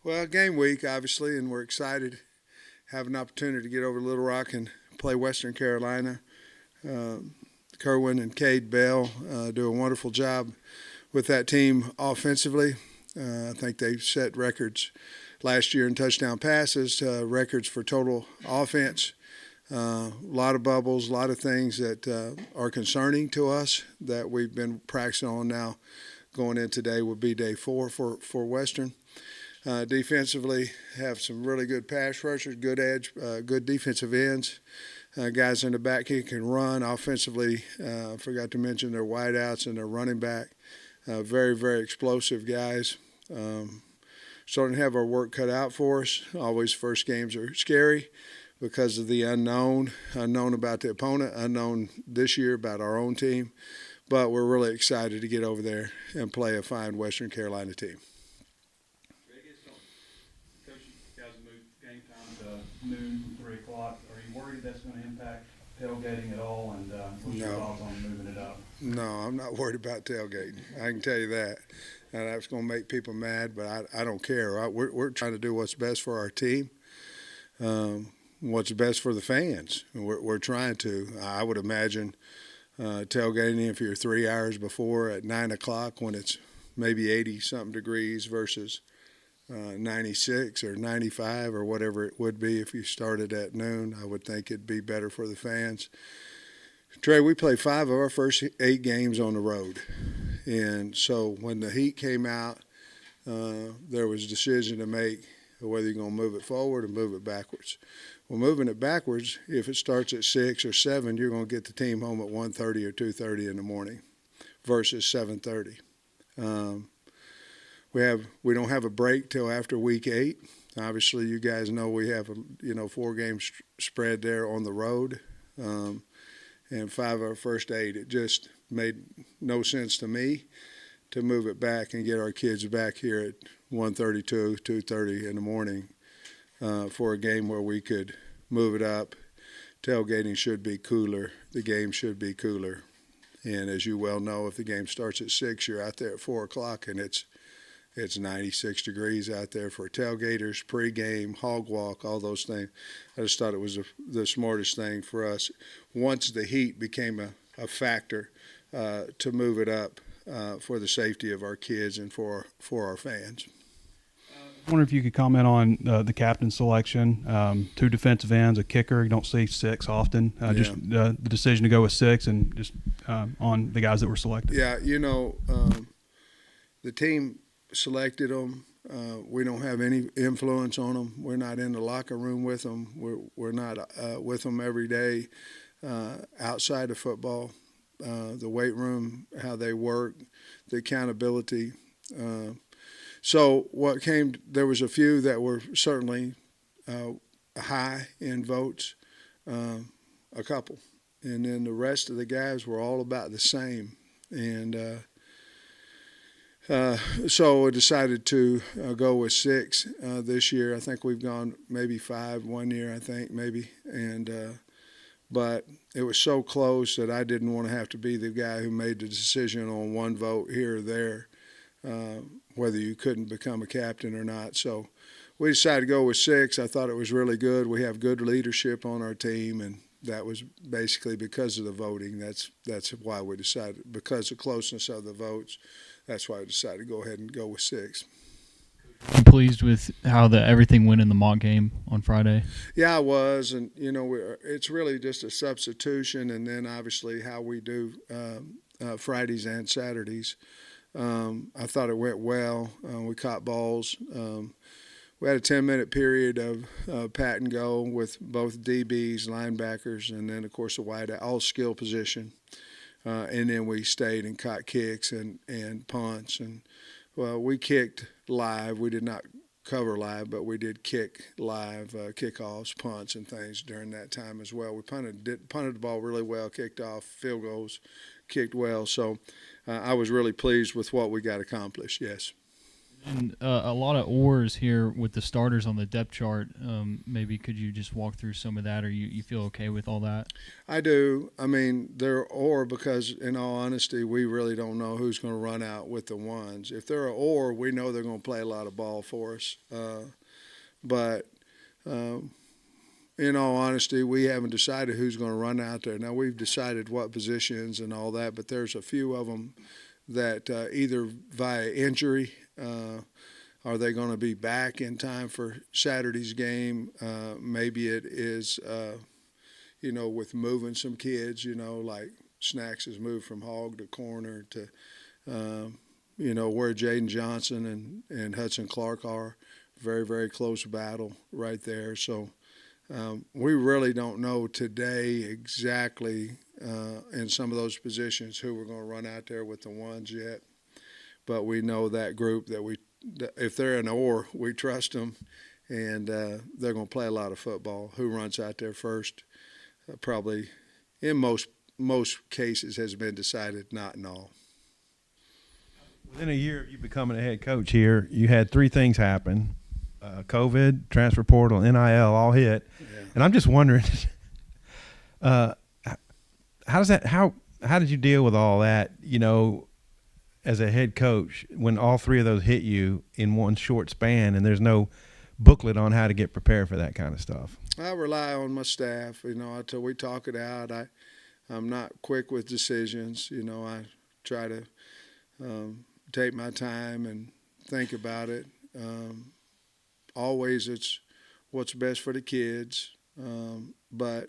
Well, game week, obviously, and we're excited. Have an opportunity to get over to Little Rock and play Western Carolina. Kerwin and Cade Bell do a wonderful job with that team offensively. I think they set records last year in touchdown passes, records for total offense. A lot of bubbles, a lot of things that are concerning to us that we've been practicing on now. Going in today will be day 4 for Western. Defensively, have some really good pass rushers, good edge, good defensive ends, guys in the back who can run. Offensively, forgot to mention their wideouts and their running back. Very, very explosive guys. Starting to have our work cut out for us. Always first games are scary because of the unknown about the opponent, unknown this year about our own team. But we're really excited to get over there and play a fine Western Carolina team. Coach, you guys moved game time to noon, 3 o'clock. Are you worried that's going to impact tailgating at all? And what's your thoughts on moving it up? No, I'm not worried about tailgating. I can tell you that. That's going to make people mad, but I don't care. We're trying to do what's best for our team, what's best for the fans. We're trying to. I would imagine tailgating if you're 3 hours before at 9 o'clock when it's maybe 80-something degrees versus 96 or 95 or whatever it would be if you started at noon. I would think it'd be better for the fans. Trey, we played 5 of our first 8 games on the road. And so when the heat came out, there was a decision to make whether you're going to move it forward or move it backwards. Well, moving it backwards, if it starts at 6 or 7, you're going to get the team home at 1:30 or 2:30 in the morning versus 7:30. We don't have a break till after week 8. Obviously, you guys know we have a 4-game spread there on the road, and 5 of our first 8. It just made no sense to me to move it back and get our kids back here at 1:32, 2:30 in the morning for a game where we could move it up. Tailgating should be cooler. The game should be cooler. And as you well know, if the game starts at 6, you're out there at 4 o'clock, and it's 96 degrees out there for tailgaters, pregame, hog walk, all those things. I just thought it was the smartest thing for us once the heat became a factor to move it up for the safety of our kids and for our fans. I wonder if you could comment on the captain selection. 2 defensive ends, a kicker. You don't see 6 often. Just the decision to go with 6 and just on the guys that were selected. Yeah, the team selected them. We don't have any influence on them. We're not in the locker room with them. We're not with them every day outside of football. The weight room, how they work, the accountability. So there was a few that were certainly high in votes, a couple. And then the rest of the guys were all about the same. And so I decided to go with 6 this year. I think we've gone maybe 5 one year, I think, maybe. But it was so close that I didn't want to have to be the guy who made the decision on one vote here or there, whether you couldn't become a captain or not. So we decided to go with 6. I thought it was really good. We have good leadership on our team, and that was basically because of the voting. That's why we decided, because of the closeness of the votes. That's why I decided to go ahead and go with 6. I'm pleased with how everything went in the mock game on Friday. Yeah, I was, and it's really just a substitution, and then obviously how we do Fridays and Saturdays. I thought it went well. We caught balls. We had a 10-minute period of pat and go with both DBs, linebackers, and then of course the wide, all skill position. And then we stayed and caught kicks and punts. And, well, we kicked live. We did not cover live, but we did kick live, kickoffs, punts, and things during that time as well. We punted the ball really well, kicked off, field goals, kicked well. So I was really pleased with what we got accomplished, yes. And a lot of oars here with the starters on the depth chart. Maybe could you just walk through some of that, or you feel okay with all that? I do. I mean, because in all honesty, we really don't know who's going to run out with the ones. If they're an or, we know they're going to play a lot of ball for us. But in all honesty, we haven't decided who's going to run out there. Now, we've decided what positions and all that, but there's a few of them that either via injury, are they going to be back in time for Saturday's game? Maybe it is, with moving some kids, like Snacks has moved from hog to corner to, where Jaden Johnson and Hudson Clark are. Very, very close battle right there. So we really don't know today exactly in some of those positions who we're going to run out there with the ones yet. But we know that group that if they're an or, we trust them, and they're going to play a lot of football. Who runs out there first probably in most cases has been decided, not in all. Within a year of you becoming a head coach here, you had three things happen. COVID, transfer portal, NIL all hit. Yeah. And I'm just wondering, how did you deal with all that, as a head coach when all three of those hit you in one short span and there's no booklet on how to get prepared for that kind of stuff? I rely on my staff, until we talk it out. I'm not quick with decisions. I try to take my time and think about it. Always it's what's best for the kids. But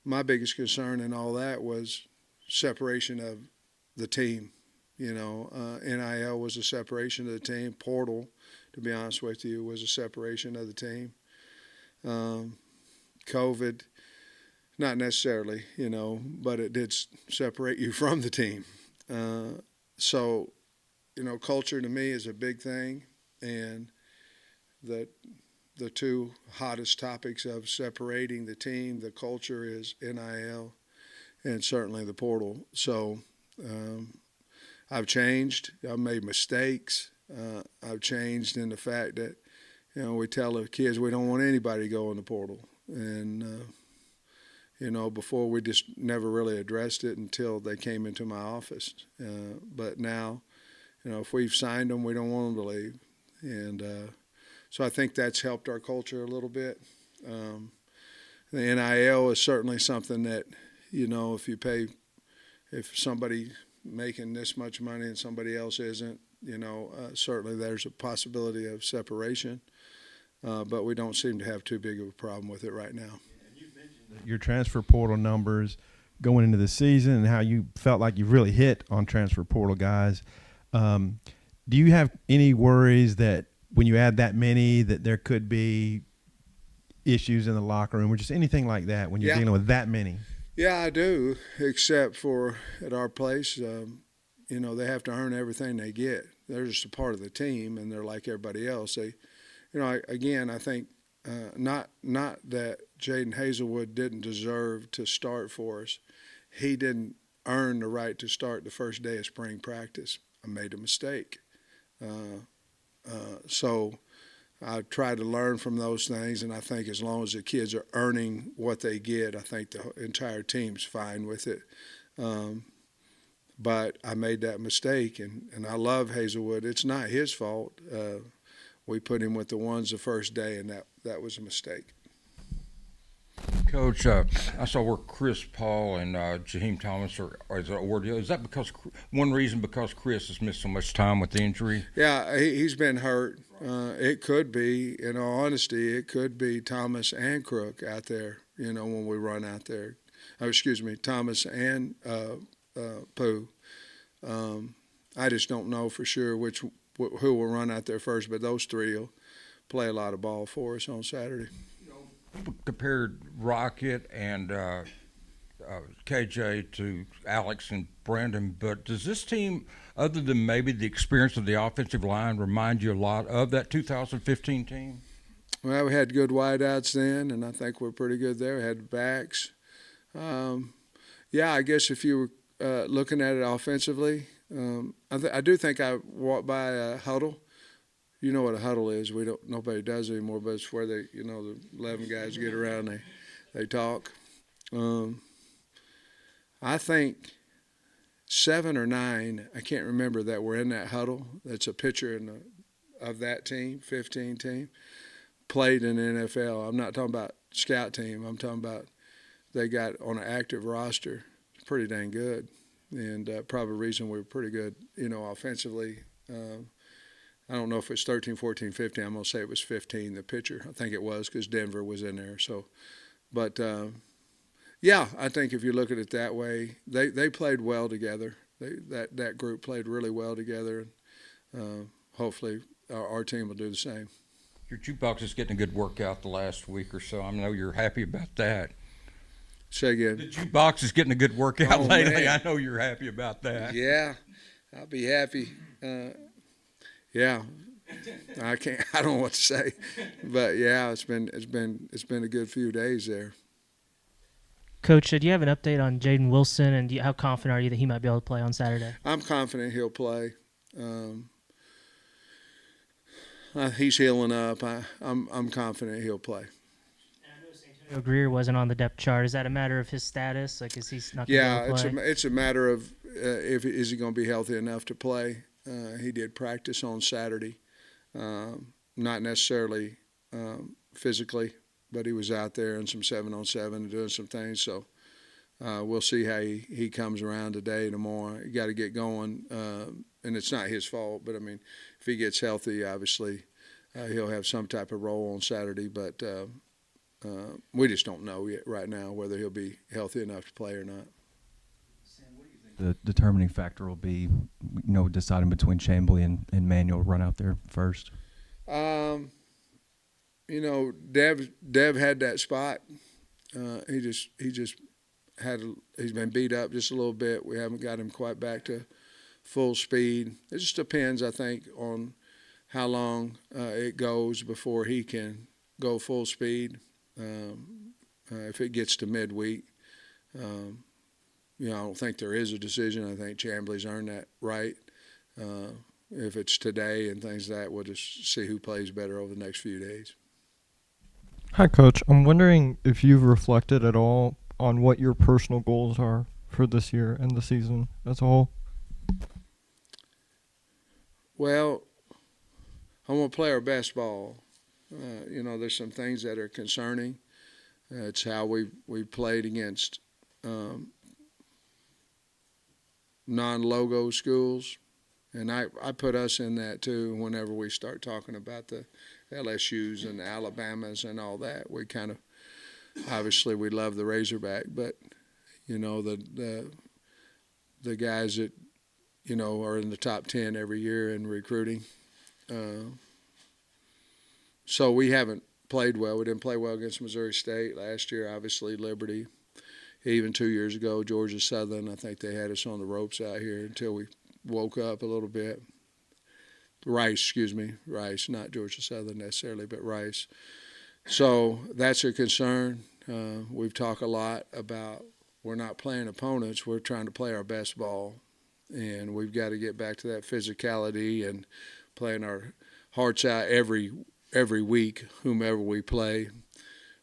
my biggest concern in all that was separation of the team. NIL was a separation of the team. Portal, to be honest with you, was a separation of the team. COVID, not necessarily, but it did separate you from the team. So, culture to me is a big thing, and the two hottest topics of separating the team, the culture is NIL and certainly the portal. So I've changed. I've made mistakes. I've changed in the fact that, we tell the kids we don't want anybody to go in the portal. And, before we just never really addressed it until they came into my office. But now, if we've signed them, we don't want them to leave. And so I think that's helped our culture a little bit. The NIL is certainly something that, if somebody making this much money and somebody else isn't, certainly there's a possibility of separation. But we don't seem to have too big of a problem with it right now. You mentioned your transfer portal numbers going into the season and how you felt like you really hit on transfer portal guys. Do you have any worries that when you add that many that there could be issues in the locker room or just anything like that when you're dealing with that many? Yeah, I do, except for at our place, they have to earn everything they get. They're just a part of the team, and they're like everybody else. They, I think not that Jaden Hazelwood didn't deserve to start for us. He didn't earn the right to start the first day of spring practice. I made a mistake. So I try to learn from those things, and I think as long as the kids are earning what they get, I think the entire team's fine with it. But I made that mistake, and I love Hazelwood. It's not his fault. We put him with the ones the first day, and that was a mistake. Coach, I saw where Chris Paul and Jaheim Thomas are as an ordeal. Is that one reason because Chris has missed so much time with the injury? Yeah, he's been hurt. It could be, in all honesty, it could be Thomas and Crook out there, when we run out there. Thomas and Pooh. I just don't know for sure who will run out there first, but those three will play a lot of ball for us on Saturday. People compared Rocket and KJ to Alex and Brandon, but does this team, other than maybe the experience of the offensive line, remind you a lot of that 2015 team? Well, we had good wideouts then, and I think we're pretty good there. We had backs. I guess if you were looking at it offensively, I do think I walked by a huddle you know what a huddle is. Nobody does anymore, but it's where the 11 guys get around, they talk. I think 7 or 9, I can't remember, that were in that huddle. That's a picture of that team, 15 team, played in the NFL. I'm not talking about scout team. I'm talking about they got on an active roster. Pretty dang good, and probably the reason we were pretty good, offensively. I don't know if it's 13, 14, 15. I'm going to say it was 15, the pitcher. I think it was because Denver was in there. So, but, yeah, I think if you look at it that way, they played well together. That group played really well together. Hopefully our team will do the same. Your jukebox is getting a good workout the last week or so. I know you're happy about that. Say again. The jukebox is getting a good workout lately. Man. I know you're happy about that. Yeah, I'll be happy. Yeah, I don't know what to say, but yeah, it's been a good few days there. Coach, do you have an update on Jaden Wilson, and how confident are you that he might be able to play on Saturday? I'm confident he'll play. He's healing up. I'm confident he'll play. Antonio Greer wasn't on the depth chart. Is that a matter of his status? Like, is he not going to be able to play? It's a matter of is he going to be healthy enough to play. He did practice on Saturday, not necessarily physically, but he was out there in some 7-on-7 and doing some things. So we'll see how he comes around today and tomorrow. You got to get going, and it's not his fault. But I mean, if he gets healthy, obviously he'll have some type of role on Saturday. But we just don't know yet right now whether he'll be healthy enough to play or not. The determining factor will be, deciding between Chamblee and Manuel run out there first? Dev had that spot. He's been beat up just a little bit. We haven't got him quite back to full speed. It just depends, I think, on how long it goes before he can go full speed. If it gets to midweek, I don't think there is a decision. I think Chamblee's earned that right. If it's today and things like that, we'll just see who plays better over the next few days. Hi, Coach. I'm wondering if you've reflected at all on what your personal goals are for this year and the season as a whole. Well, I want to play our best ball. There's some things that are concerning. It's how we played against non-logo schools, and I put us in that too. Whenever we start talking about the LSUs and the Alabamas and all that, we kind of obviously we love the Razorback, but the guys that are in the top 10 every year in recruiting. So we haven't played well. We didn't play well against Missouri State last year. Obviously, Liberty. Even 2 years ago, Georgia Southern, I think they had us on the ropes out here until we woke up a little bit. Rice, not Georgia Southern necessarily, but Rice. So that's a concern. We've talked a lot about we're not playing opponents. We're trying to play our best ball, and we've got to get back to that physicality and playing our hearts out every week, whomever we play.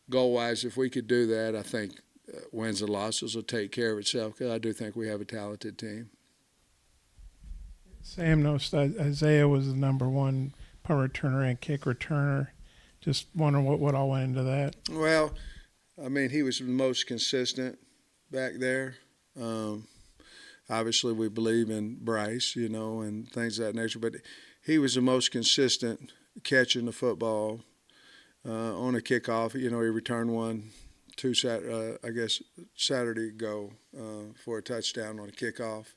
Goal-wise, if we could do that, I think wins and losses will take care of itself because I do think we have a talented team. Sam noticed that Isaiah was the number one punt returner and kick returner. Just wondering what all went into that. Well, I mean, he was the most consistent back there. Obviously, we believe in Bryce, and things of that nature, but he was the most consistent catching the football on a kickoff. He returned one Saturday ago for a touchdown on a kickoff.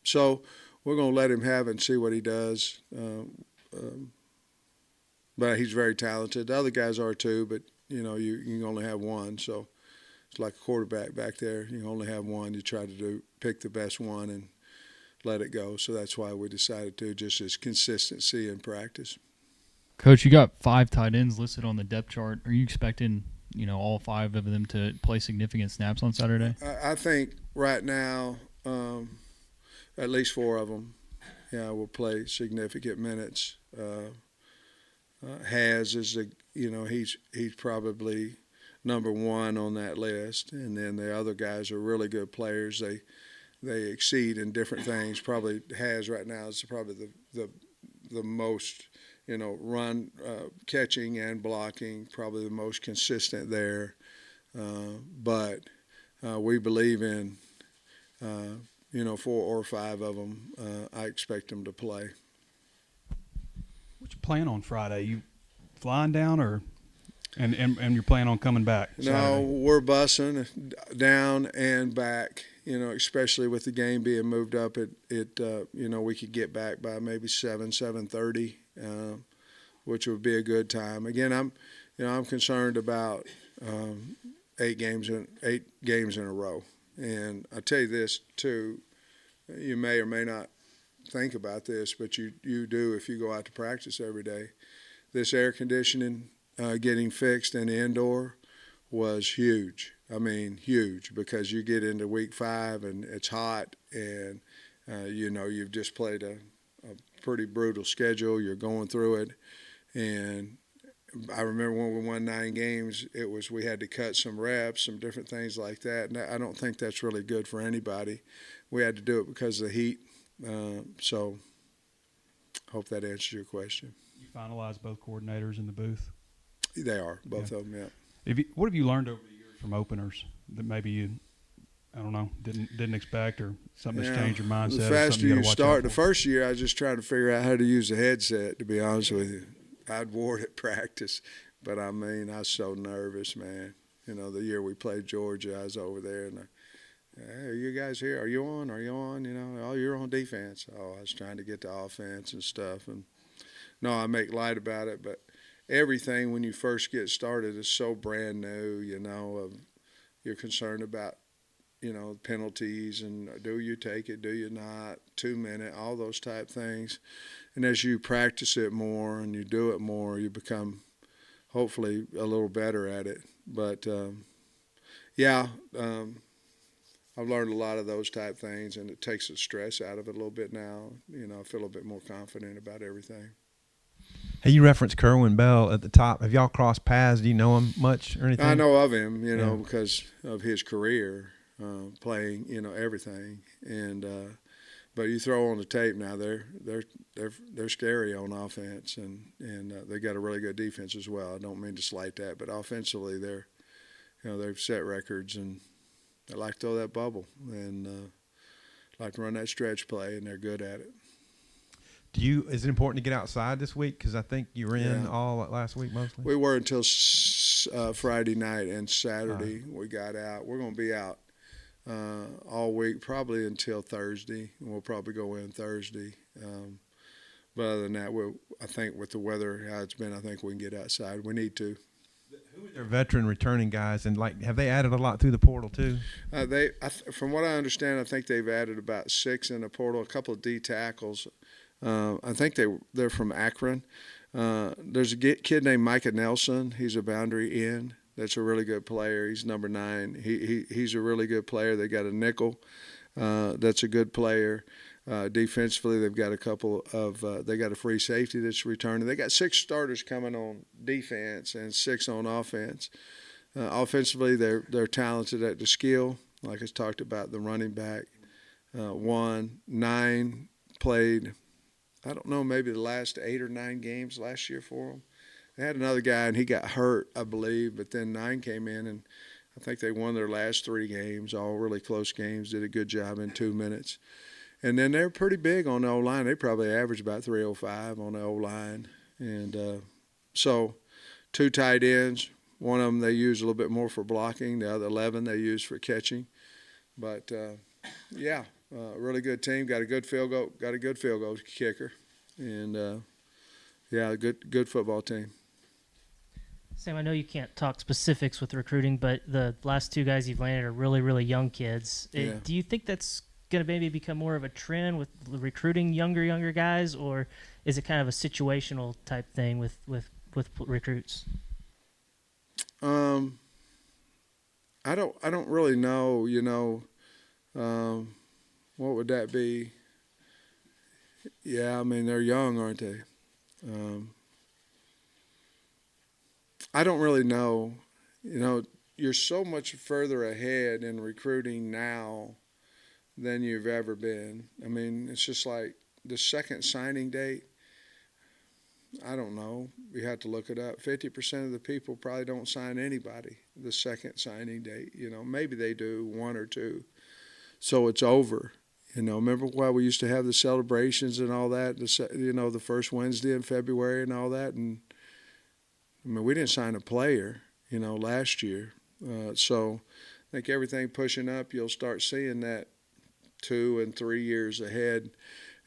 So we're going to let him have it and see what he does. But he's very talented. The other guys are too, but, you can only have one. So it's like a quarterback back there. You can only have one. You try to pick the best one and let it go. So that's why we decided to, just as consistency in practice. Coach, you got 5 tight ends listed on the depth chart. Are you expecting, all 5 of them to play significant snaps on Saturday? I think right now, at least 4 of them. will play significant minutes. Has is he's probably number one on that list, and then the other guys are really good players. They exceed in different things. Probably Has right now is probably the most run catching and blocking, probably the most consistent there. But we believe in 4 or 5 of them. I expect them to play. What's your plan on Friday? You flying down, or and you're planning on coming back Saturday? No, we're busing down and back. Especially with the game being moved up, we could get back by maybe 7:30, which would be a good time. Again, I'm concerned about 8 games in a row, and I tell you this too. You may or may not think about this, but you do if you go out to practice every day. This air conditioning getting fixed in the indoor was huge. I mean, huge, because you get into week 5 and it's hot, and you've just played a pretty brutal schedule. You're going through it, and I remember when we won 9 games, we had to cut some reps, some different things like that, and I don't think that's really good for anybody. We had to do it because of the heat. So hope that answers your question. You finalized both coordinators in the booth? They are, both of them, yeah. What have you learned over the years from openers that maybe you, I don't know, didn't expect, or something that's changed your mindset? The faster you start, the first year I was just trying to figure out how to use the headset, to be honest with you. I'd wore it at practice, but I was so nervous, man. The year we played Georgia, I was over there, and hey, are you guys here? Are you on? Are you on? Oh, you're on defense. Oh, I was trying to get to offense and stuff. And no, I make light about it, but everything when you first get started is so brand new, you're concerned about, penalties and do you take it, do you not, 2-minute, all those type things. And as you practice it more and you do it more, you become hopefully a little better at it. But, I've learned a lot of those type things, and it takes the stress out of it a little bit now. I feel a bit more confident about everything. Hey, you referenced Kerwin Bell at the top. Have y'all crossed paths? Do you know him much or anything? I know of him, because of his career, playing, everything. And but you throw on the tape now, they're scary on offense, and they got a really good defense as well. I don't mean to slight that, but offensively they've set records, and they like to throw that bubble and like to run that stretch play, and they're good at it. Is it important to get outside this week? Because I think you were in all last week mostly. We were until Friday night and Saturday. We got out. We're going to be out all week, probably until Thursday. We'll probably go in Thursday. But other than that, I think with the weather, how it's been, I think we can get outside. We need to. Who are their veteran returning guys, and have they added a lot through the portal too? From what I understand, I think they've added about 6 in the portal, a couple of D tackles. I think they're from Akron. There's a kid named Micah Nelson. He's a boundary end. That's a really good player. He's number 9. He's a really good player. They got a nickel. That's a good player. Defensively, they've got they got a free safety that's returning. They got 6 starters coming on defense and 6 on offense. Offensively, they're talented at the skill. Like I talked about, the running back. 9 played, I don't know, maybe the last 8 or 9 games last year for them. They had another guy, and he got hurt, I believe, but then 9 came in, and I think they won their last 3 games, all really close games, did a good job in 2 minutes. And then they're pretty big on the O-line. They probably average about 305 on the O-line. And so 2 tight ends. One of them they use a little bit more for blocking. The other 11 they use for catching. But, really good team. Got a good field goal kicker. And, good football team. Sam, I know you can't talk specifics with recruiting, but the last 2 guys you've landed are really, really young kids. Yeah. Do you think that's going to maybe become more of a trend with recruiting younger guys, or is it kind of a situational type thing with recruits? I don't really know, what would that be? Yeah, I mean, they're young, aren't they? I don't really know. You know, you're so much further ahead in recruiting now than you've ever been. I mean, it's just like the second signing date. I don't know. We have to look it up. 50% of the people probably don't sign anybody the second signing date. You know, maybe they do one or two. So it's over. You know, remember why we used to have the celebrations and all that, the first Wednesday in February and all that? And, I mean, we didn't sign a player, last year. So I think everything pushing up, you'll start seeing that 2 and 3 years ahead,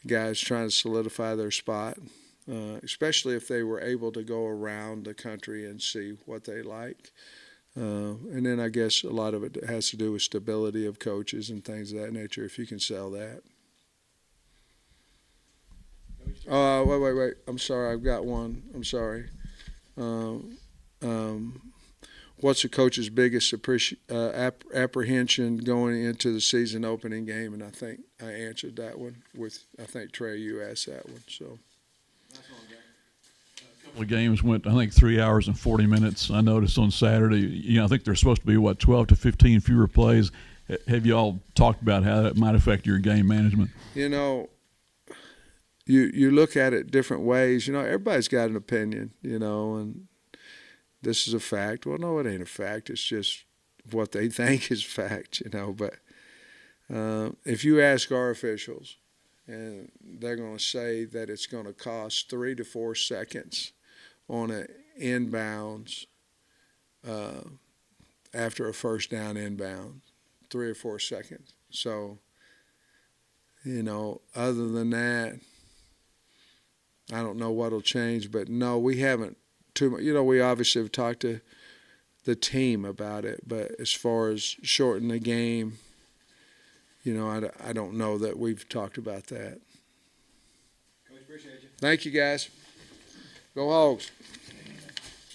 guys trying to solidify their spot, especially if they were able to go around the country and see what they like. And then I guess a lot of it has to do with stability of coaches and things of that nature, if you can sell that. Wait. I'm sorry. I've got one. I'm sorry. What's the coach's biggest apprehension going into the season opening game? And I think I answered that one I think, Trey, you asked that one. So. The games went, I think, 3 hours and 40 minutes. I noticed on Saturday, I think there's supposed to be, 12 to 15 fewer plays. Have you all talked about how that might affect your game management? You look at it different ways. Everybody's got an opinion, and this is a fact. Well, no, it ain't a fact. It's just what they think is fact, But if you ask our officials, and they're going to say that it's going to cost 3 to 4 seconds on an inbounds after a first down inbound, 3 or 4 seconds. So, other than that, I don't know what'll change. But no, we haven't too much. We obviously have talked to the team about it. But as far as shorten the game, I don't know that we've talked about that. Coach, appreciate you. Thank you, guys. Go Hogs.